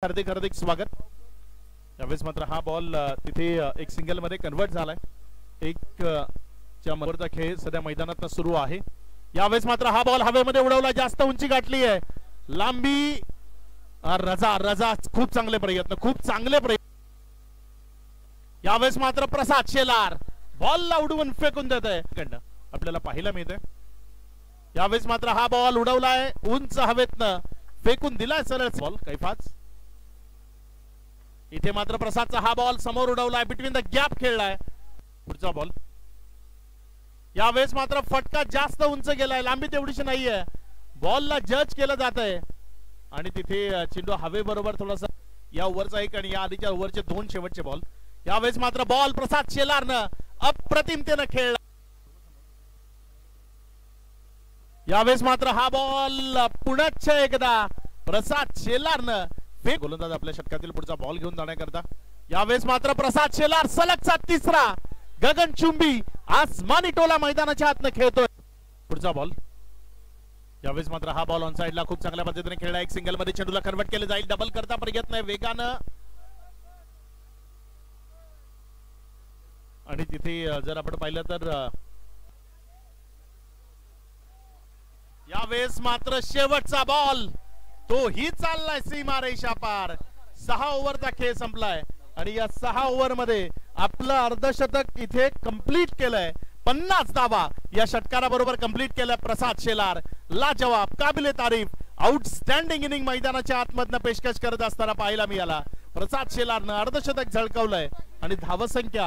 हार्दिक हार्दिक स्वागत। यावेळेस मात्र हा बॉल तिथे एक सिंगल मध्ये कन्वर्ट झालाय। एक च्या मधला खेळ सध्या मैदानात सुरू आहे। यावेळेस मात्र हा बॉल हवेमध्ये उडवला, जास्त उंची गाठली आहे, लांबी रजा रजा खूप चांगले प्रयत्न। यावेळेस मात्र प्रसाद शेलार बॉलला उडवून फेकून देत आहे, आपल्याला पाहायला मिळते। यावेळेस मात्र हा बॉल उडवलाय, उंच हवेतनं फेकून दिलाय सरळ बॉल कैफाच। इथे मात्र प्रसादचा हा बॉल समोर उडवलाय, बिटवीन द गॅप खेळलाय, पुढचा बॉल। यावेळेस मात्र फटका जास्त उंच गेलाय, लांबी तेवढीशी नाहीये, बॉलला जज केलं जात आहे आणि तिथे चेंडू हवे बरोबर थोडासा या ओव्हरचा एक आणि या आधीच्या ओव्हरचे दोन शेवटचे बॉल। यावेळेस मात्र बॉल प्रसाद शेलारनं अप्रतिमतेनं खेळला। यावेळेस मात्र हा बॉल पुनश्च एकदा प्रसाद शेलारनं गोलंदाज आपल्या षटकातील पुढचा बॉल घेऊन जाण्याकरता। यावेळेस मात्र प्रसाद शेलार सलगचा तिसरा गगनचुंबी आसमानी टोला मैदानाच्या आतनं खेळतोय, पुढचा बॉल। यावेळेस मात्र हा बॉल ऑन साइडला खूप चांगल्या पद्धतीने खेळला, एक सिंगल मध्ये चेंडूला कन्वर्ट केले जाईल, डबल करता प्रयत्न आहे वेगानं आणि तिथे जर आपण पाहिलं तर यावेळेस मात्र शेवटचा बॉल तोही चाललाय सीमारेषा पार। 6 ओव्हरचा खेळ संपलाय आणि या 6 ओव्हर मध्ये आपलं अर्धशतक इथे कंप्लीट केलंय, 50 धावा या षटकाराबरोबर कंप्लीट केलाय प्रसाद शेलार। लाजवाब, काबिले तारीफ, आउटस्टँडिंग इनिंग मैदानाच्या आतमधनं पेशकश करत असताना पाहायला मिळाला। प्रसाद शेलारनं अर्धशतक झळकावलंय आणि धावसंख्या